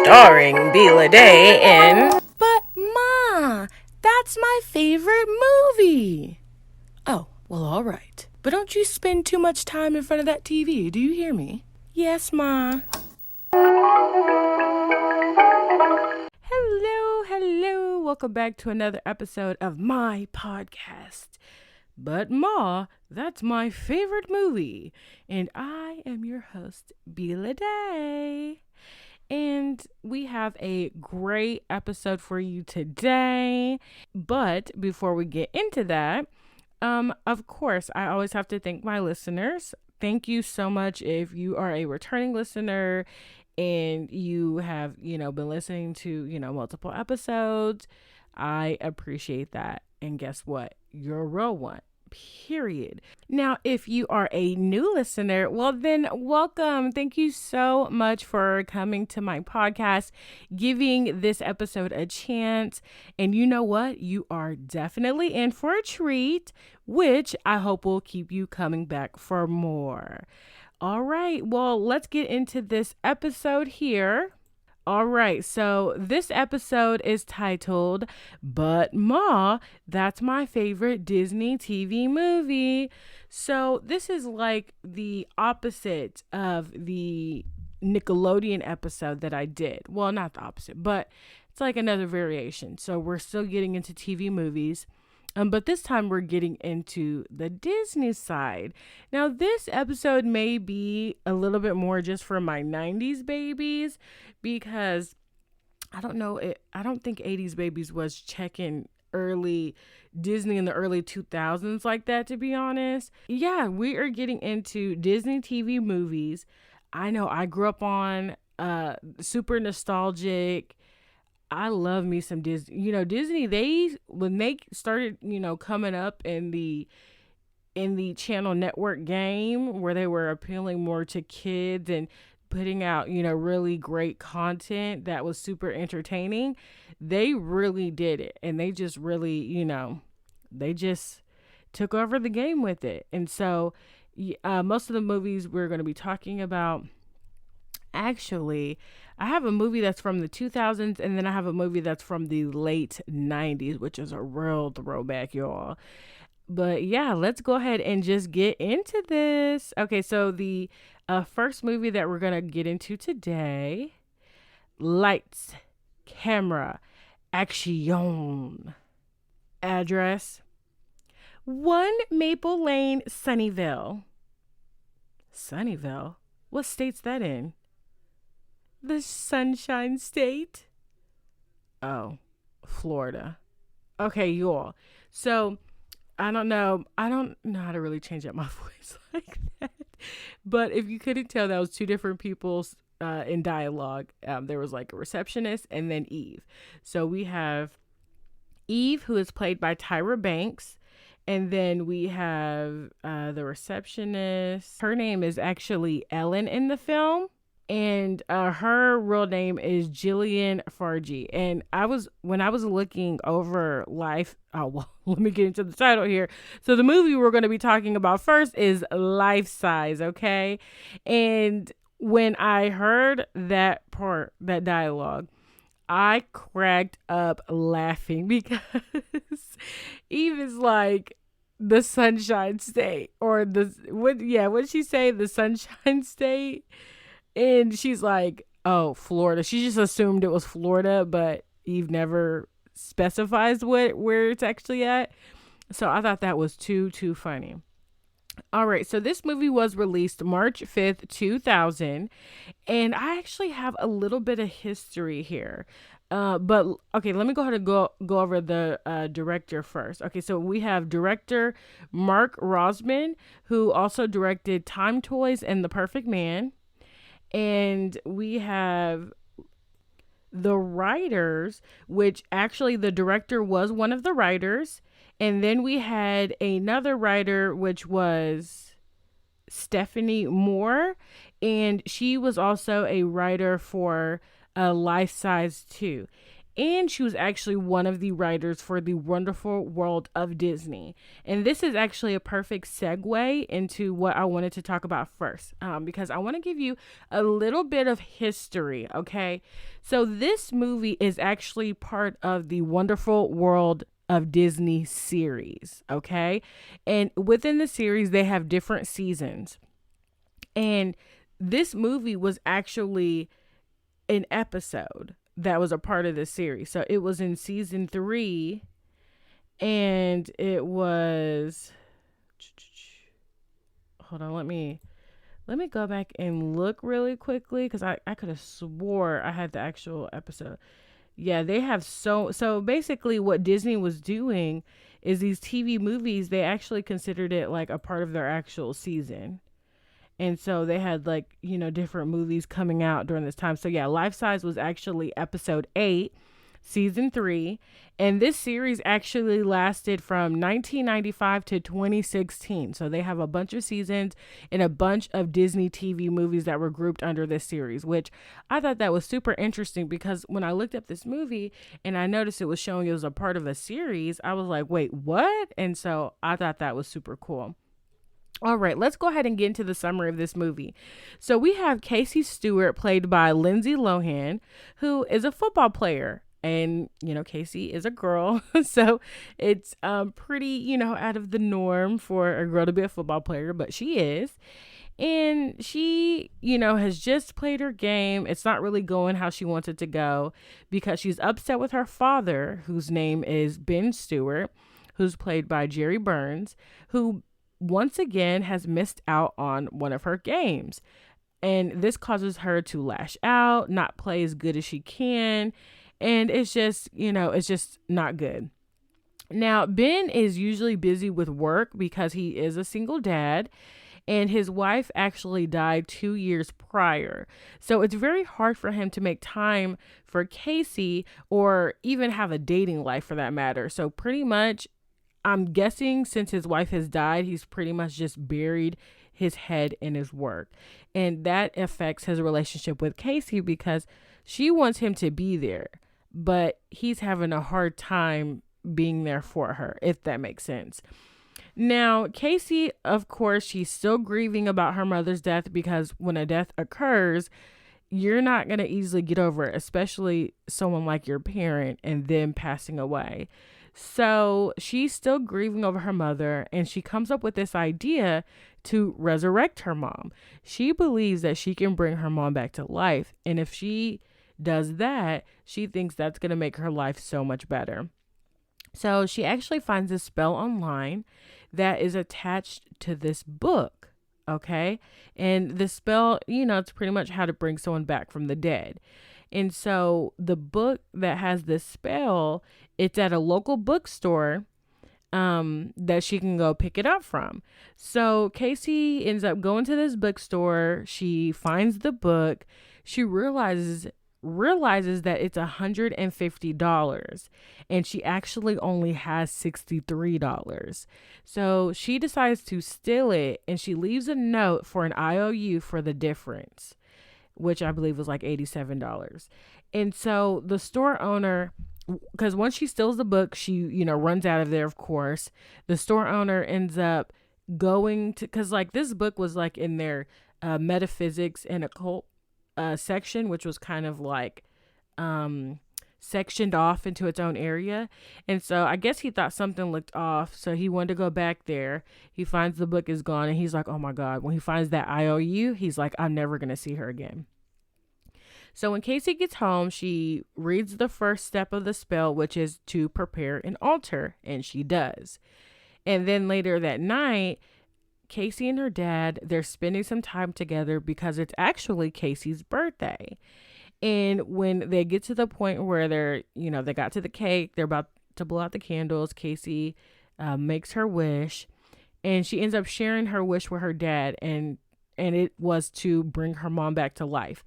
starring Bela Day in... But Ma, that's my favorite movie. Oh, well, all right. But don't you spend too much time in front of that TV, do you hear me? Yes, Ma. Hello. Welcome back to another episode of my podcast. But Ma, that's my favorite movie. And I am your host, Bela Day. And we have a great episode for you today. But before we get into that, of course, I always have to thank my listeners. Thank you so much if you are a returning listener and you have, been listening to, multiple episodes. I appreciate that. And guess what? You're a real one. Period. Now, if you are a new listener, well, then welcome. Thank you so much for coming to my podcast, giving this episode a chance. And you know what? You are definitely in for a treat, which I hope will keep you coming back for more. All right. Well, let's get into this episode here. All right, so this episode is titled, But Ma, That's My Favorite Disney TV Movie. So this is like the opposite of the Nickelodeon episode that I did. Well, not the opposite, but it's like another variation. So we're still getting into TV movies. But this time we're getting into the Disney side. Now, this episode may be a little bit more just for my 90s babies because I don't know. I don't think 80s babies was checking early Disney in the early 2000s like that, to be honest. Yeah, we are getting into Disney TV movies. I know I grew up on super nostalgic. I love me some Disney. Disney, when they started, coming up in the channel network game where they were appealing more to kids and putting out, really great content that was super entertaining, they really did it. And they just really, they just took over the game with it. And so most of the movies we're going to be talking about, actually, I have a movie that's from the 2000s, and then I have a movie that's from the late 90s, which is a real throwback, y'all. But yeah, let's go ahead and just get into this. Okay, so the first movie that we're going to get into today, Lights, Camera, Action. Address, 1 Maple Lane, Sunnyvale. Sunnyvale? What state's that in? The Sunshine State? Oh, Florida. Okay, y'all. So, I don't know how to really change up my voice like that. But if you couldn't tell, that was two different people in dialogue. There was like a receptionist and then Eve. So we have Eve, who is played by Tyra Banks. And then we have the receptionist. Her name is actually Ellen in the film. And her real name is Jillian Fargy. And when I was looking over Life, let me get into the title here. So the movie we're going to be talking about first is Life Size, okay? And when I heard that part, that dialogue, I cracked up laughing because Eve is like, the Sunshine State, or what did she say? The Sunshine State? And she's like, oh, Florida. She just assumed it was Florida, but Eve never specifies where it's actually at. So I thought that was too funny. All right, so this movie was released March 5th, 2000. And I actually have a little bit of history here. But okay, let me go ahead and go over the director first. Okay, so we have director Mark Rosman, who also directed Time Toys and The Perfect Man. And we have the writers, which actually the director was one of the writers. And then we had another writer, which was Stephanie Moore. And she was also a writer for Life Size 2. And she was actually one of the writers for The Wonderful World of Disney. And this is actually a perfect segue into what I wanted to talk about first, because I want to give you a little bit of history, okay? So, this movie is actually part of the Wonderful World of Disney series, okay? And within the series, they have different seasons. And this movie was actually an episode that was a part of the series. So it was in season 3, and it was, hold on, let me go back and look really quickly, because I could have swore I had the actual episode. Yeah, they have so basically what Disney was doing is these TV movies, they actually considered it like a part of their actual season. And so they had like, different movies coming out during this time. So yeah, Life Size was actually episode 8, season 3. And this series actually lasted from 1995 to 2016. So they have a bunch of seasons and a bunch of Disney TV movies that were grouped under this series, which I thought that was super interesting, because when I looked up this movie and I noticed it was showing it was a part of a series, I was like, wait, what? And so I thought that was super cool. All right, let's go ahead and get into the summary of this movie. So we have Casey Stewart, played by Lindsay Lohan, who is a football player. And, Casey is a girl. So it's pretty, out of the norm for a girl to be a football player, but she is. And she, has just played her game. It's not really going how she wants it to go, because she's upset with her father, whose name is Ben Stewart, who's played by Jerry Burns, who once again has missed out on one of her games. And this causes her to lash out, not play as good as she can. And it's just, it's just not good. Now, Ben is usually busy with work because he is a single dad, and his wife actually died 2 years prior. So it's very hard for him to make time for Casey, or even have a dating life for that matter. So pretty much, I'm guessing since his wife has died, he's pretty much just buried his head in his work. And that affects his relationship with Casey, because she wants him to be there, but he's having a hard time being there for her, if that makes sense. Now, Casey, of course, she's still grieving about her mother's death, because when a death occurs, you're not going to easily get over it, especially someone like your parent and them passing away. So she's still grieving over her mother, and she comes up with this idea to resurrect her mom. She believes that she can bring her mom back to life. And if she does that, she thinks that's going to make her life so much better. So she actually finds a spell online that is attached to this book. Okay. And the spell, it's pretty much how to bring someone back from the dead. And so the book that has this spell, it's at a local bookstore that she can go pick it up from. So Casey ends up going to this bookstore. She finds the book. She realizes that it's $150, and she actually only has $63. So she decides to steal it, and she leaves a note for an IOU for the difference, which I believe was like $87. And so the store owner, because once she steals the book, she, runs out of there, of course. The store owner ends up going to, because like this book was like in their metaphysics and occult section, which was kind of like sectioned off into its own area. And so I guess he thought something looked off, so he wanted to go back there. He finds the book is gone, and he's like, oh my God. When he finds that IOU, he's like, I'm never going to see her again. So when Casey gets home, she reads the first step of the spell, which is to prepare an altar, and she does. And then later that night, Casey and her dad, they're spending some time together because it's actually Casey's birthday. And when they get to the point where they're, they got to the cake, they're about to blow out the candles, Casey makes her wish, and she ends up sharing her wish with her dad, and it was to bring her mom back to life.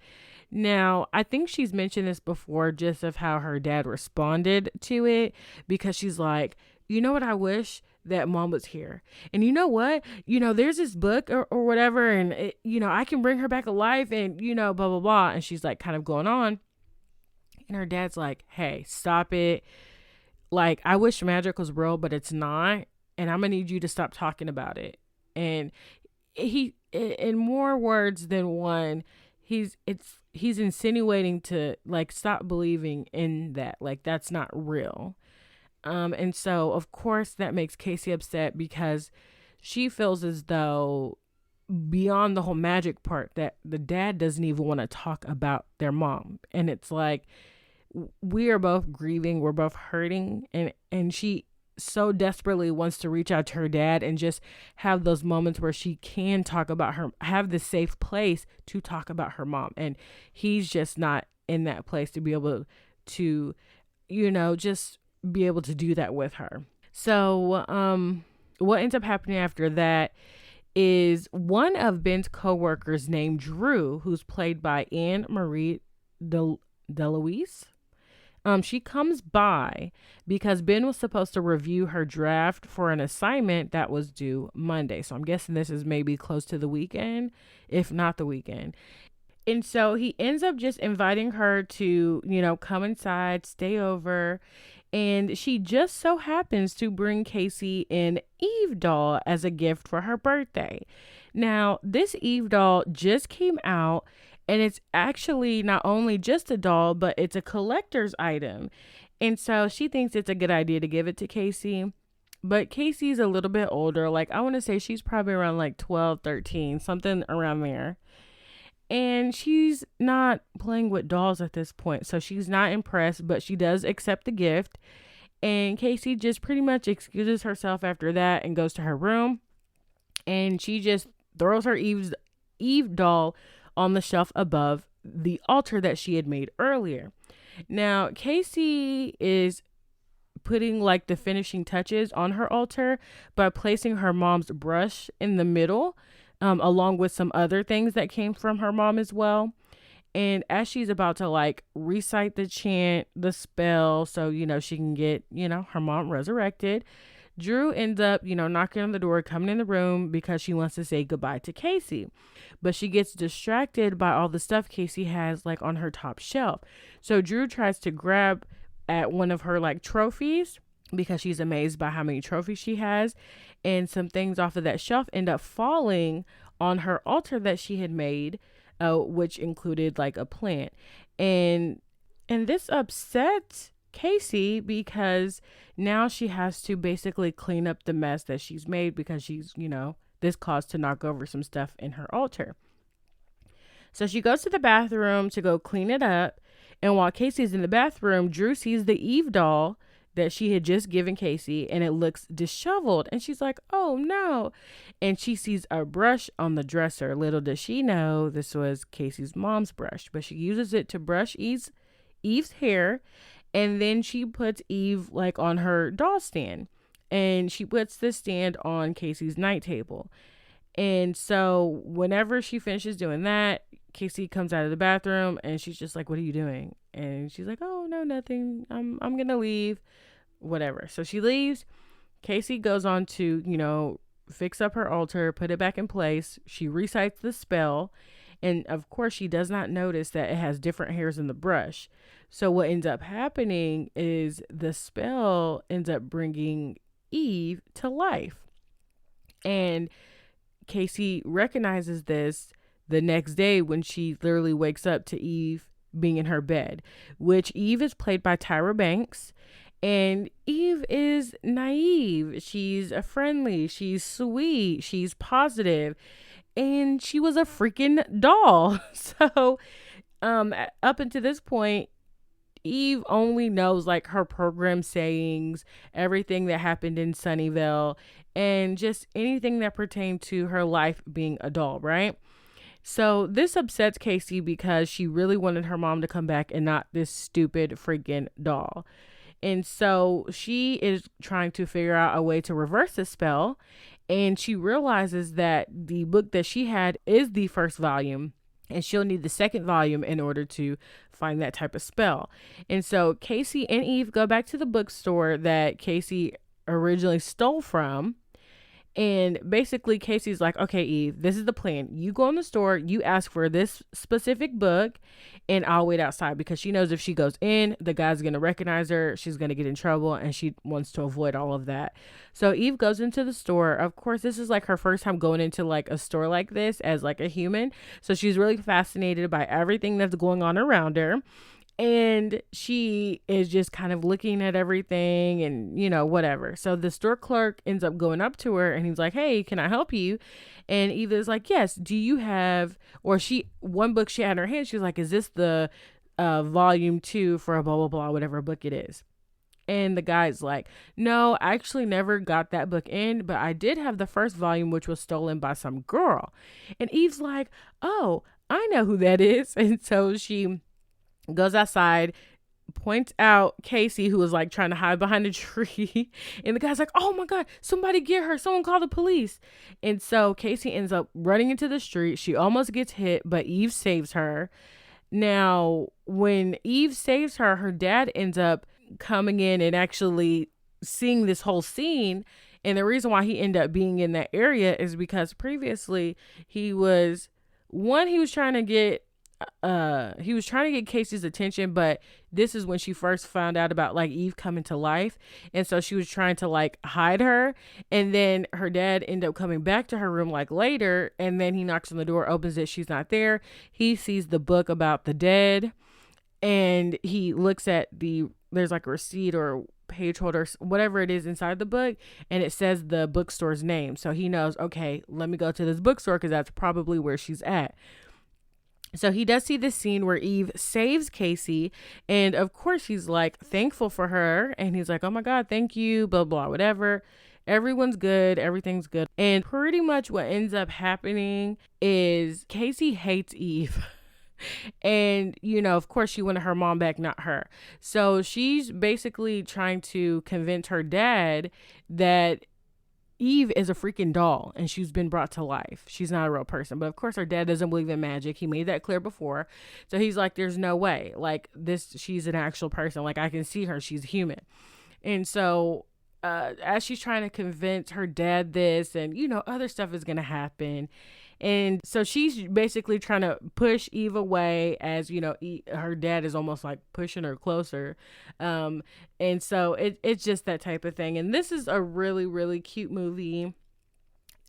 Now, I think she's mentioned this before, just of how her dad responded to it, because she's like, you know what I wish? That mom was here. And you know what? There's this book or whatever, and I can bring her back alive, and blah, blah, blah. And she's like kind of going on. And her dad's like, hey, stop it. Like, I wish magic was real, but it's not. And I'm going to need you to stop talking about it. And he, in more words than one, he's insinuating to like stop believing in that. Like, that's not real. And so of course that makes Casey upset because she feels as though beyond the whole magic part that the dad doesn't even want to talk about their mom. And it's like, we are both grieving, we're both hurting, and she so desperately wants to reach out to her dad and just have those moments where she can talk about her, have the safe place to talk about her mom. And he's just not in that place to be able to, just be able to do that with her. So what ends up happening after that is one of Ben's coworkers named Drew, who's played by Anne Marie DeLuise. She comes by because Ben was supposed to review her draft for an assignment that was due Monday. So I'm guessing this is maybe close to the weekend, if not the weekend. And so he ends up just inviting her to, come inside, stay over. And she just so happens to bring Casey an Eve doll as a gift for her birthday. Now, this Eve doll just came out. And it's actually not only just a doll, but it's a collector's item. And so she thinks it's a good idea to give it to Casey. But Casey's a little bit older. Like, I want to say she's probably around like 12, 13, something around there. And she's not playing with dolls at this point. So she's not impressed, but she does accept the gift. And Casey just pretty much excuses herself after that and goes to her room. And she just throws her Eve doll on the shelf above the altar that she had made earlier. Now, Casey is putting like the finishing touches on her altar by placing her mom's brush in the middle, along with some other things that came from her mom as well. And as she's about to like recite the chant, the spell, so, she can get, her mom resurrected, Drew ends up, knocking on the door, coming in the room because she wants to say goodbye to Casey. But she gets distracted by all the stuff Casey has like on her top shelf. So Drew tries to grab at one of her like trophies because she's amazed by how many trophies she has. And some things off of that shelf end up falling on her altar that she had made, which included like a plant. And this upsets Casey because now she has to basically clean up the mess that she's made because she's, this caused to knock over some stuff in her altar. So she goes to the bathroom to go clean it up. And while Casey's in the bathroom, Drew sees the Eve doll that she had just given Casey and it looks disheveled. And she's like, oh no. And she sees a brush on the dresser. Little does she know this was Casey's mom's brush, but she uses it to brush Eve's hair. And then she puts Eve like on her doll stand. And she puts the stand on Casey's night table. And so whenever she finishes doing that, Casey comes out of the bathroom and she's just like, what are you doing? And she's like, oh, no, nothing. I'm going to leave. Whatever. So she leaves. Casey goes on to, fix up her altar, put it back in place. She recites the spell. And of course, she does not notice that it has different hairs in the brush. So what ends up happening is the spell ends up bringing Eve to life. And Casey recognizes this the next day when she literally wakes up to Eve being in her bed, which Eve is played by Tyra Banks. And Eve is naive. She's friendly. She's sweet. She's positive. And she was a freaking doll. So up until this point, Eve only knows like her program sayings, everything that happened in Sunnyvale, and just anything that pertained to her life being a doll, right? So this upsets Casey because she really wanted her mom to come back and not this stupid freaking doll. And so she is trying to figure out a way to reverse the spell. And she realizes that the book that she had is the first volume. And she'll need the second volume in order to find that type of spell. And so Casey and Eve go back to the bookstore that Casey originally stole from. And basically, Casey's like, okay, Eve, this is the plan. You go in the store, you ask for this specific book, and I'll wait outside, because she knows if she goes in, the guy's going to recognize her. She's going to get in trouble, and she wants to avoid all of that. So Eve goes into the store. Of course, this is like her first time going into like a store like this as like a human. So she's really fascinated by everything that's going on around her. And she is just kind of looking at everything and, whatever. So the store clerk ends up going up to her and he's like, hey, can I help you? And Eva's like, yes. Do you have, one book she had in her hand, she was like, is this the volume 2 for a blah, blah, blah, whatever book it is? And the guy's like, no, I actually never got that book in, but I did have the first volume, which was stolen by some girl. And Eve's like, oh, I know who that is. And so she goes outside, points out Casey, who was like trying to hide behind a tree. And the guy's like, oh my God, somebody get her. Someone call the police. And so Casey ends up running into the street. She almost gets hit, but Eve saves her. Now, when Eve saves her, her dad ends up coming in and actually seeing this whole scene. And the reason why he ended up being in that area is because previously he was trying to get Casey's attention, but this is when she first found out about like Eve coming to life, and so she was trying to like hide her. And then her dad ended up coming back to her room like later, and then he knocks on the door, opens it, she's not there. He sees the book about the dead, and he looks at there's like a receipt or page holder, whatever it is inside the book, and it says the bookstore's name. So he knows, okay, let me go to this bookstore because that's probably where she's at. So he does see this scene where Eve saves Casey, and of course he's like thankful for her, and he's like, oh my God, thank you, blah, blah, whatever. Everyone's good. Everything's good. And pretty much what ends up happening is Casey hates Eve. And, of course she wanted her mom back, not her. So she's basically trying to convince her dad that Eve is a freaking doll and she's been brought to life. She's not a real person. But of course her dad doesn't believe in magic. He made that clear before. So he's like, there's no way. Like she's an actual person. Like I can see her. She's human. And so as she's trying to convince her dad this and, other stuff is going to happen. And so she's basically trying to push Eve away as, her dad is almost like pushing her closer. And so it's just that type of thing. And this is a really, really cute movie.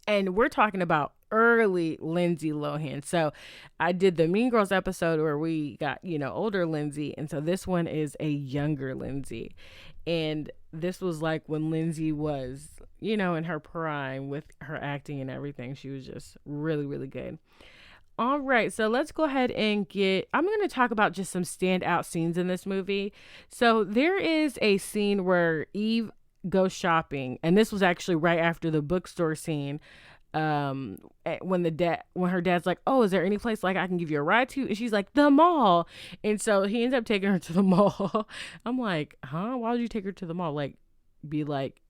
And we're talking about early Lindsay Lohan. So I did the Mean Girls episode where we got, older Lindsay. And so this one is a younger Lindsay. And this was like when Lindsay was, in her prime with her acting and everything. She was just really, really good. All right, so let's go ahead and I'm going to talk about just some standout scenes in this movie. So there is a scene where Eve goes shopping, and this was actually right after the bookstore scene. When her dad's like, oh, is there any place like I can give you a ride to? And she's like, the mall. And so he ends up taking her to the mall. I'm like, huh? Why would you take her to the mall? Like,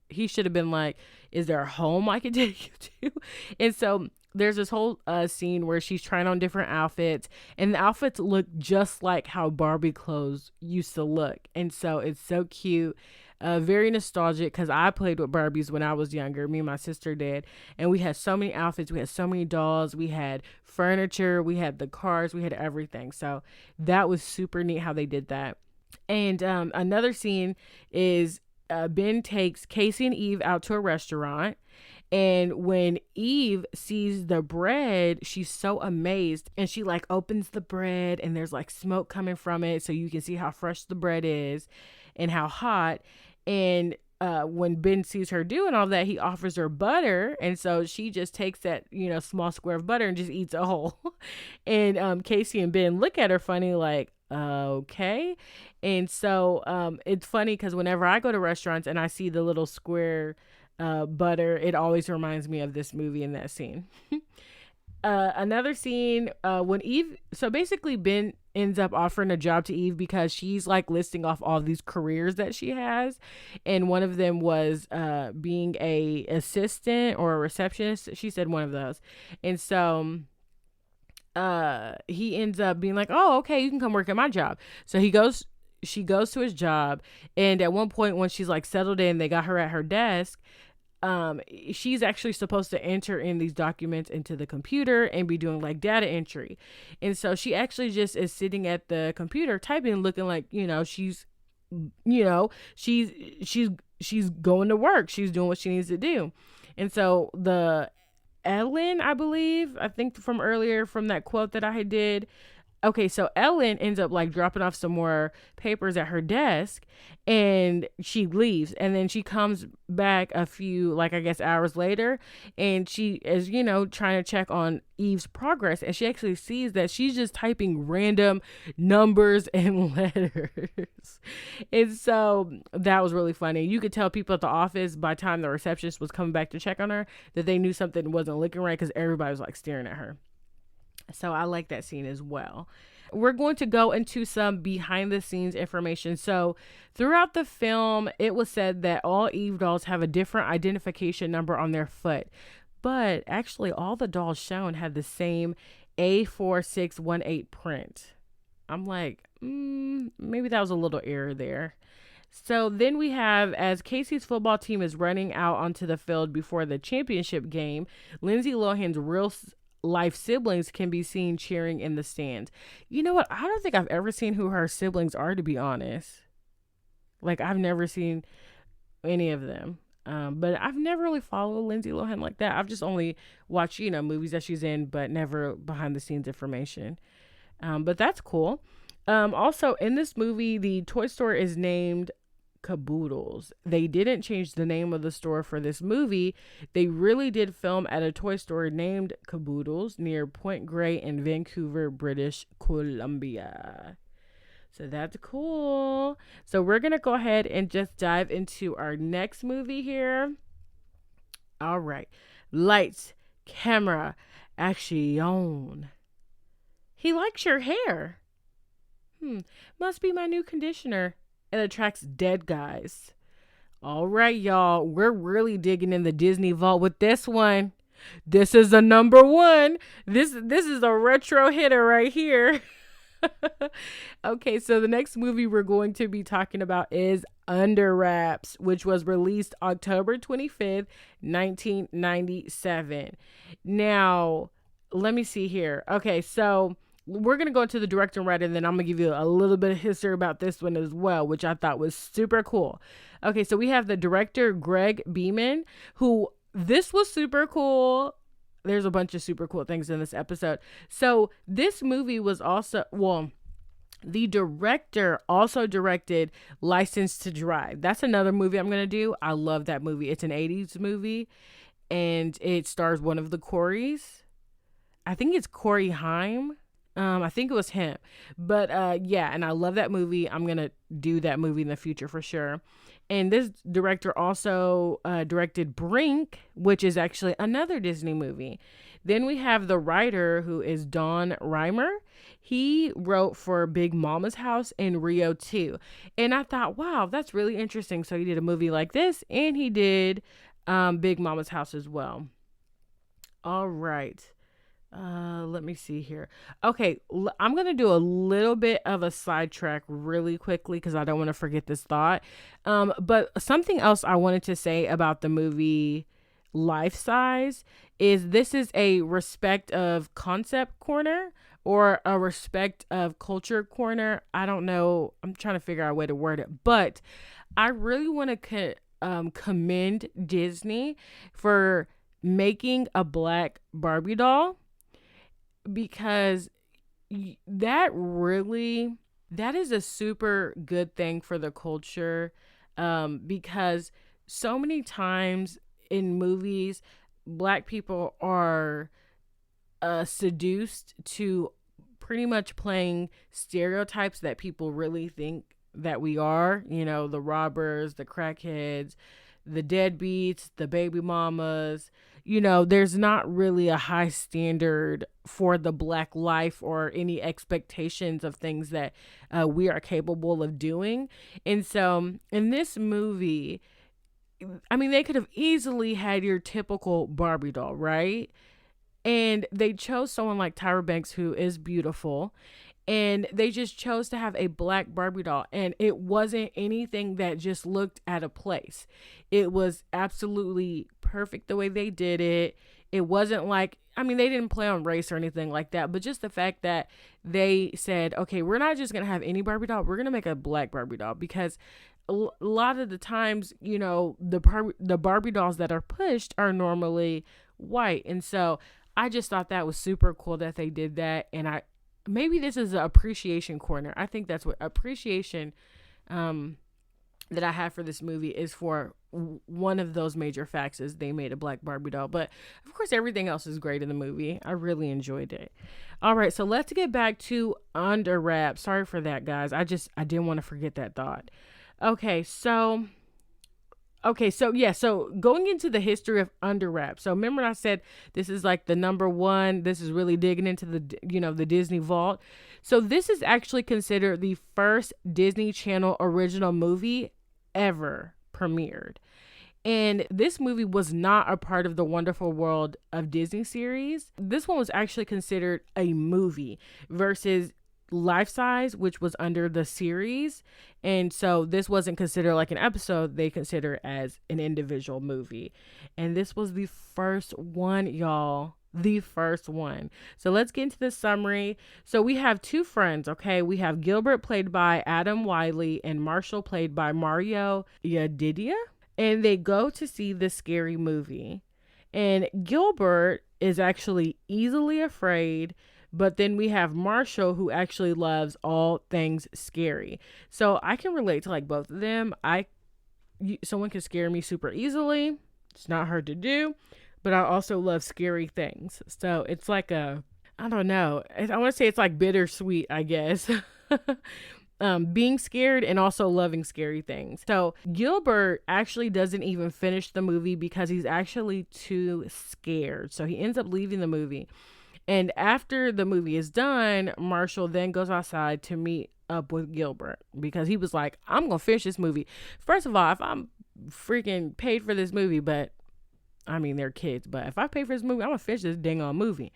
he should have been like, is there a home I could take you to? And so there's this whole scene where she's trying on different outfits, and the outfits look just like how Barbie clothes used to look. And so it's so cute. Very nostalgic, because I played with Barbies when I was younger. Me and my sister did. And we had so many outfits. We had so many dolls. We had furniture. We had the cars. We had everything. So that was super neat how they did that. And another scene is Ben takes Casey and Eve out to a restaurant. And when Eve sees the bread, she's so amazed, and she like opens the bread and there's like smoke coming from it. So you can see how fresh the bread is and how hot. And when Ben sees her doing all that, he offers her butter. And so she just takes that, small square of butter and just eats a whole. And Casey and Ben look at her funny, like, okay. And so it's funny because whenever I go to restaurants and I see the little square butter, it always reminds me of this movie and that scene. Another scene when Eve, so basically Ben ends up offering a job to Eve because she's like listing off all these careers that she has, and one of them was being a assistant or a receptionist. She said one of those. And so he ends up being like, oh, okay, you can come work at my job. So she goes to his job, and at one point when she's like settled in, they got her at her desk. she's actually supposed to enter in these documents into the computer and be doing like data entry. And so she actually just is sitting at the computer typing, looking like, she's going to work. She's doing what she needs to do. And so the Ellen, I think from earlier from that quote that I did. Okay, so Ellen ends up like dropping off some more papers at her desk and she leaves. And then she comes back a few, like I guess, hours later. And she is, trying to check on Eve's progress. And she actually sees that she's just typing random numbers and letters. And so that was really funny. You could tell people at the office by the time the receptionist was coming back to check on her that they knew something wasn't looking right because everybody was like staring at her. So I like that scene as well. We're going to go into some behind the scenes information. So throughout the film, it was said that all Eve dolls have a different identification number on their foot. But actually, all the dolls shown had the same A4618 print. I'm like, maybe that was a little error there. So then we have, as Casey's football team is running out onto the field before the championship game, Lindsay Lohan's real life siblings can be seen cheering in the stands. You know what? I don't think I've ever seen who her siblings are, to be honest. Like, I've never seen any of them. But I've never really followed Lindsay Lohan like that. I've just only watched, movies that she's in, but never behind the scenes information. But that's cool. Also, in this movie, the toy store is named Caboodles. They didn't change the name of the store for this movie. They really did film at a toy store named Caboodles near Point Grey in Vancouver, British Columbia. So that's cool. So we're going to go ahead and just dive into our next movie here. All right. Lights, camera, action. He likes your hair. Must be my new conditioner. It attracts dead guys. All right, y'all. We're really digging in the Disney vault with this one. This is a number one. This is a retro hitter right here. Okay, so the next movie we're going to be talking about is Under Wraps, which was released October 25th, 1997. Now, let me see here. Okay, so we're going to go into the director and writer, and then I'm going to give you a little bit of history about this one as well, which I thought was super cool. Okay, so we have the director, Greg Beeman, who this was super cool. There's a bunch of super cool things in this episode. So this movie was also, the director also directed License to Drive. That's another movie I'm going to do. I love that movie. It's an 80s movie, and it stars one of the Coreys. I think it's Corey Haim. I think it was him. But yeah, and I love that movie. I'm going to do that movie in the future for sure. And this director also directed Brink, which is actually another Disney movie. Then we have the writer, who is Don Reimer. He wrote for Big Mama's House and Rio 2. And I thought, wow, that's really interesting. So he did a movie like this, and he did Big Mama's House as well. All right. Let me see here. Okay, I'm going to do a little bit of a sidetrack really quickly because I don't want to forget this thought. But something else I wanted to say about the movie Life Size is this is a respect of concept corner or a respect of culture corner. I don't know. I'm trying to figure out a way to word it, but I really want to commend Disney for making a Black Barbie doll, because that is a super good thing for the culture, because so many times in movies, Black people are seduced to pretty much playing stereotypes that people really think that we are, the robbers, the crackheads, the deadbeats, the baby mamas. There's not really a high standard for the Black life or any expectations of things that we are capable of doing. And so in this movie, I mean, they could have easily had your typical Barbie doll, right? And they chose someone like Tyra Banks, who is beautiful. And they just chose to have a black Barbie doll. And it wasn't anything that just looked out of place. It was absolutely perfect the way they did it. It wasn't like, I mean, they didn't play on race or anything like that, but just the fact that they said, okay, we're not just going to have any Barbie doll, we're going to make a black Barbie doll, because a lot of the times, you know, the Barbie dolls that are pushed are normally white. And so I just thought that was super cool that they did that. And maybe this is an appreciation corner. I think that's what appreciation that I have for this movie is for one of those major facts is they made a black Barbie doll. But of course, everything else is great in the movie. I really enjoyed it. All right, so let's get back to Under Wraps. Sorry for that, guys. I didn't want to forget that thought. Okay, so yeah, so going into the history of Under Wraps. So remember I said this is like the number one, this is really digging into the Disney vault. So this is actually considered the first Disney Channel original movie ever premiered. And this movie was not a part of the Wonderful World of Disney series. This one was actually considered a movie versus Life Size, which was under the series. And so this wasn't considered like an episode, they consider it as an individual movie. And this was the first one, y'all. The first one. So let's get into the summary. So we have two friends, okay? We have Gilbert, played by Adam Wiley, and Marshall, played by Mario Yadidia. And they go to see the scary movie. And Gilbert is actually easily afraid. But then we have Marshall, who actually loves all things scary. So I can relate to like both of them. Someone can scare me super easily. It's not hard to do. But I also love scary things. So it's like I don't know. I want to say it's like bittersweet, I guess. Being scared and also loving scary things. So Gilbert actually doesn't even finish the movie because he's actually too scared. So he ends up leaving the movie. And after the movie is done, Marshall then goes outside to meet up with Gilbert because he was like, I'm going to finish this movie. First of all, if I'm freaking paid for this movie, but I mean, they're kids, but if I pay for this movie, I'm going to finish this dang on movie.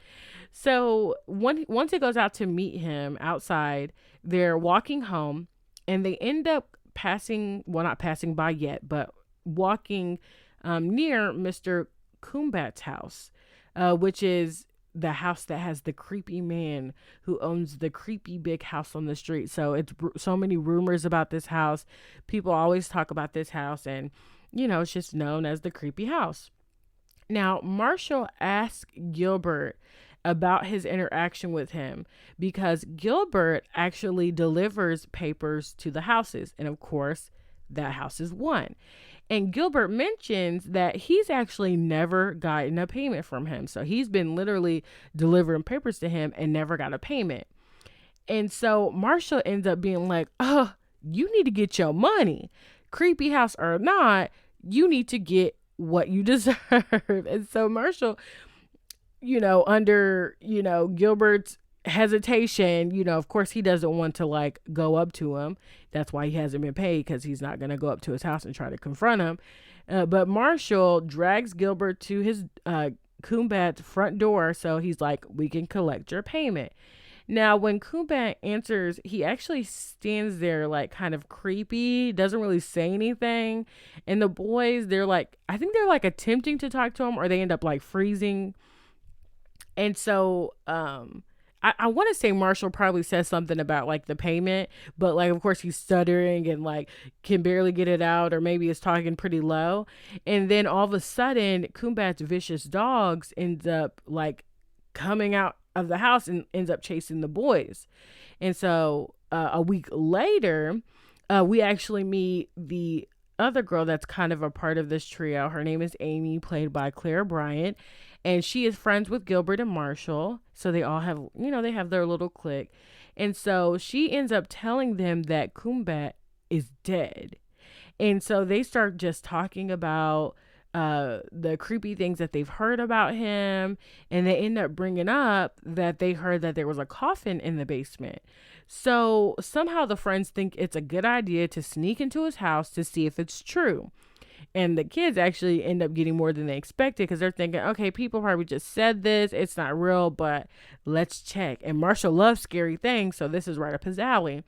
So once it goes out to meet him outside, they're walking home and they end up not passing by yet, but walking near Mr. Kumbat's house, which is the house that has the creepy man who owns the creepy big house on the street. So it's so many rumors about this house. People always talk about this house and, it's just known as the creepy house. Now, Marshall asked Gilbert about his interaction with him because Gilbert actually delivers papers to the houses. And of course, that house is one. And Gilbert mentions that he's actually never gotten a payment from him. So he's been literally delivering papers to him and never got a payment. And so Marshall ends up being like, oh, you need to get your money. Creepy house or not, you need to get what you deserve. And so Marshall, under, Gilbert's hesitation, of course he doesn't want to like go up to him. That's why he hasn't been paid, because he's not going to go up to his house and try to confront him. But Marshall drags Gilbert to his Kumbat's front door. So he's like, we can collect your payment. Now, when Kumbat answers, he actually stands there like kind of creepy, doesn't really say anything. And the boys, I think they're like attempting to talk to him, or they end up like freezing. And so I want to say Marshall probably says something about like the payment, but like, of course he's stuttering and like can barely get it out, or maybe is talking pretty low. And then all of a sudden, Kumbat's vicious dogs ends up like coming out of the house and ends up chasing the boys. And so a week later, we actually meet the other girl that's kind of a part of this trio. Her name is Amy, played by Claire Bryant, and she is friends with Gilbert and Marshall. So they all have, they have their little clique. And so she ends up telling them that Kumbat is dead. And so they start just talking about the creepy things that they've heard about him, and they end up bringing up that they heard that there was a coffin in the basement. So somehow the friends think it's a good idea to sneak into his house to see if it's true. And the kids actually end up getting more than they expected because they're thinking, okay, people probably just said this. It's not real, but let's check. And Marshall loves scary things, so this is right up his alley.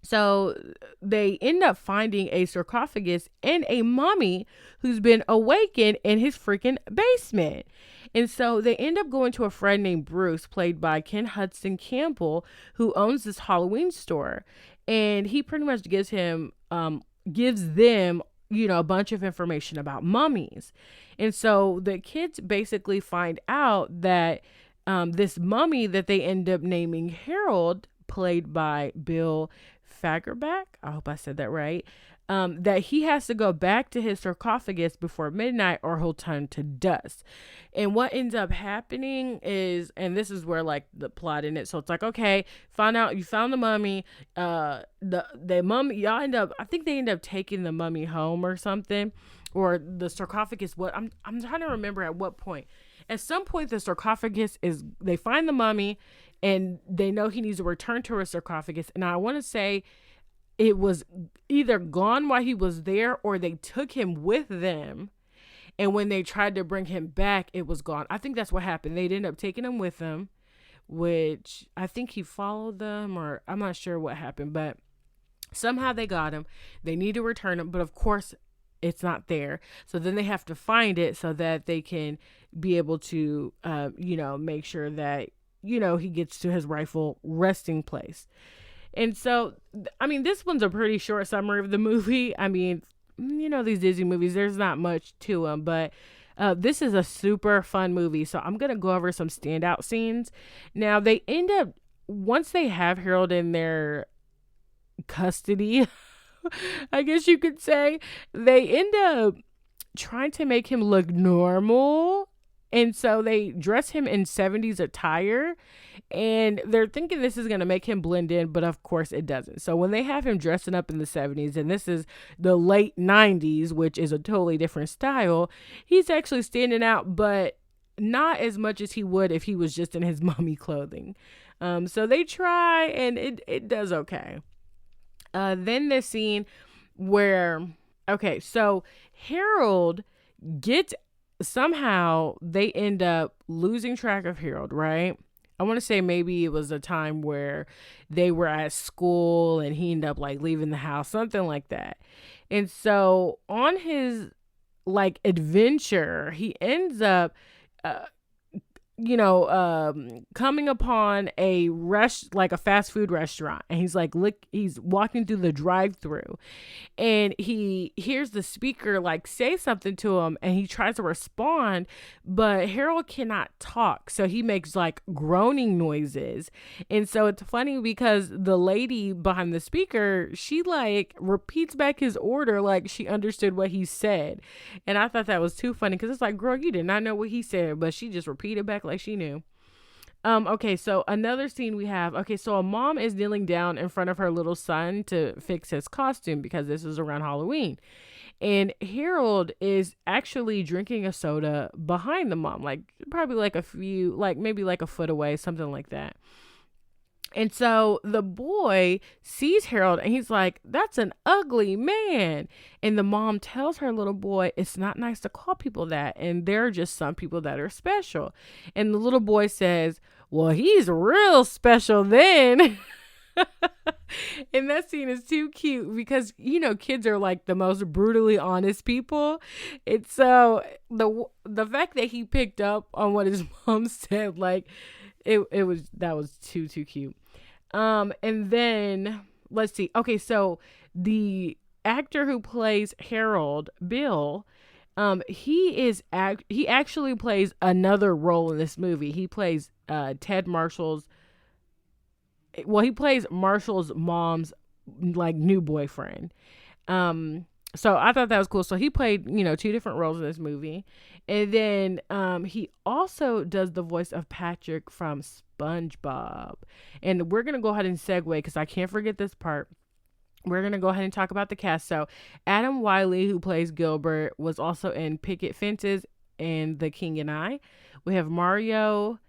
So they end up finding a sarcophagus and a mummy who's been awakened in his freaking basement. And so they end up going to a friend named Bruce, played by Ken Hudson Campbell, who owns this Halloween store. And he pretty much gives them, a bunch of information about mummies. And so the kids basically find out that this mummy that they end up naming Harold, played by Bill Fagerback, I hope I said that right, that he has to go back to his sarcophagus before midnight or he'll turn to dust. And what ends up happening is, and this is where like the plot in it, so it's like, okay, you found the mummy, the mummy, I think they end up taking the mummy home or something, or the sarcophagus. I'm trying to remember at what point. At some point, the sarcophagus they find the mummy and they know he needs to return to his sarcophagus. And I want to say it was either gone while he was there or they took him with them. And when they tried to bring him back, it was gone. I think that's what happened. They'd end up taking him with them, which I think he followed them, or I'm not sure what happened, but somehow they got him. They need to return him, but of course it's not there. So then they have to find it so that they can be able to, make sure that, he gets to his rightful resting place. And so, I mean, this one's a pretty short summary of the movie. I mean, these Disney movies, there's not much to them, but this is a super fun movie. So I'm going to go over some standout scenes. Now, they end up, once they have Harold in their custody, I guess you could say, they end up trying to make him look normal. And so they dress him in 70s attire and they're thinking this is going to make him blend in, but of course it doesn't. So when they have him dressing up in the 70s, and this is the late 90s, which is a totally different style, he's actually standing out, but not as much as he would if he was just in his mummy clothing. So they try and it does okay. Then this scene where, okay, so Harold somehow they end up losing track of Harold, right? I want to say maybe it was a time where they were at school and he ended up like leaving the house, something like that. And so on his like adventure, he ends up, coming upon a fast food restaurant, and he's walking through the drive-through and he hears the speaker like say something to him and he tries to respond, but Harold cannot talk, so he makes like groaning noises. And so it's funny because the lady behind the speaker, she like repeats back his order like she understood what he said. And I thought that was too funny because it's like, girl, you did not know what he said, but she just repeated back like she knew. Okay, so another scene we have. Okay, so a mom is kneeling down in front of her little son to fix his costume because this is around Halloween. And Harold is actually drinking a soda behind the mom, like probably maybe like a foot away, something like that. And so the boy sees Harold and he's like, that's an ugly man. And the mom tells her little boy, it's not nice to call people that. And there are just some people that are special. And the little boy says, well, he's real special then. And that scene is too cute because, kids are like the most brutally honest people. And so the fact that he picked up on what his mom said, like, that was too cute. And then let's see. Okay, so the actor who plays Harold, Bill, he actually plays another role in this movie. He plays he plays Marshall's mom's like new boyfriend. So I thought that was cool. So he played, two different roles in this movie. And then he also does the voice of Patrick from SpongeBob. And we're going to go ahead and segue because I can't forget this part. We're going to go ahead and talk about the cast. So Adam Wiley, who plays Gilbert, was also in Picket Fences and The King and I. We have Mario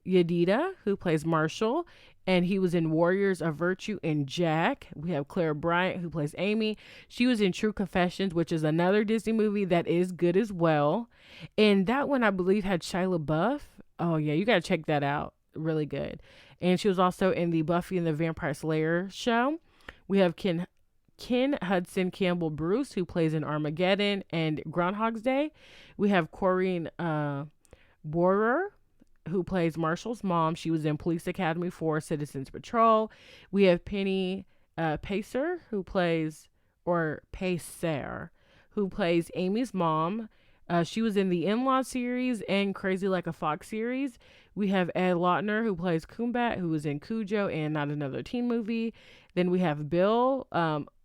Yedida, who plays Marshall. and he was in Warriors of Virtue and Jack. We have Claire Bryant, who plays Amy. She was in True Confessions, which is another Disney movie that is good as well. And that one, I believe, had Shia LaBeouf. Oh, yeah, you got to check that out. Really good. And she was also in the Buffy and the Vampire Slayer show. We have Ken Hudson Campbell Bruce, who plays in Armageddon and Groundhog's Day. We have Corinne Bohrer, who plays Marshall's mom. She was in Police Academy 4, Citizens Patrol. We have Penny Pacer, who plays Amy's mom. She was in the In-Law series and Crazy Like a Fox series. We have Ed Lautner, who plays Kumbat, who was in Cujo and Not Another Teen Movie. Then we have Bill,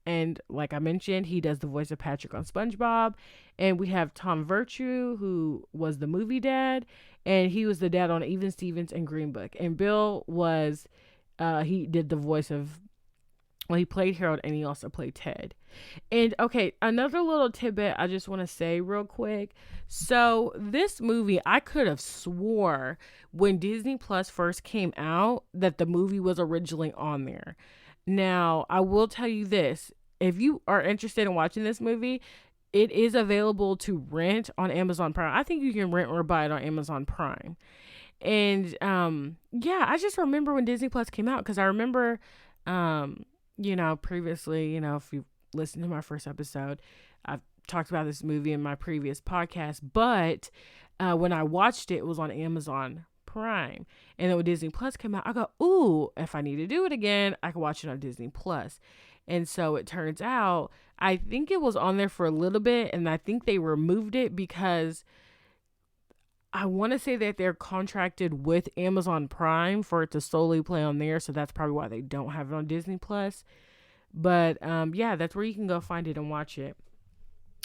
and like I mentioned, he does the voice of Patrick on SpongeBob. And we have Tom Virtue, who was the movie dad, and he was the dad on Even Stevens and Green Book. And Bill was, he did the voice of, well, he played Harold, and he also played Ted. And okay, another little tidbit I just want to say real quick. So this movie, I could have swore when Disney Plus first came out that the movie was originally on there. Now, I will tell you this. If you are interested in watching this movie, it is available to rent on Amazon Prime. I think you can rent or buy it on Amazon Prime. And yeah, I just remember when Disney Plus came out, because I remember, previously, if you listened to my first episode, I've talked about this movie in my previous podcast, but when I watched it, it was on Amazon Prime. And then when Disney Plus came out, I go, ooh, if I need to do it again, I can watch it on Disney Plus. And so it turns out, I think it was on there for a little bit, and I think they removed it because I want to say that they're contracted with Amazon Prime for it to solely play on there. So that's probably why they don't have it on Disney Plus. But yeah, that's where you can go find it and watch it.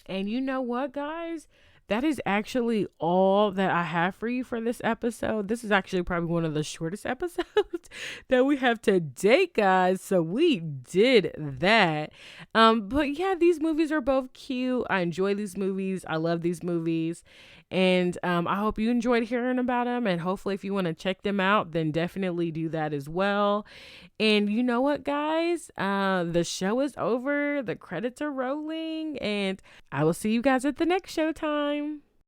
And you know what, guys? That is actually all that I have for you for this episode. This is actually probably one of the shortest episodes that we have to date, guys. So we did that. But yeah, these movies are both cute. I enjoy these movies. I love these movies. And I hope you enjoyed hearing about them. And hopefully if you want to check them out, then definitely do that as well. And you know what, guys? The show is over. The credits are rolling. And I will see you guys at the next showtime.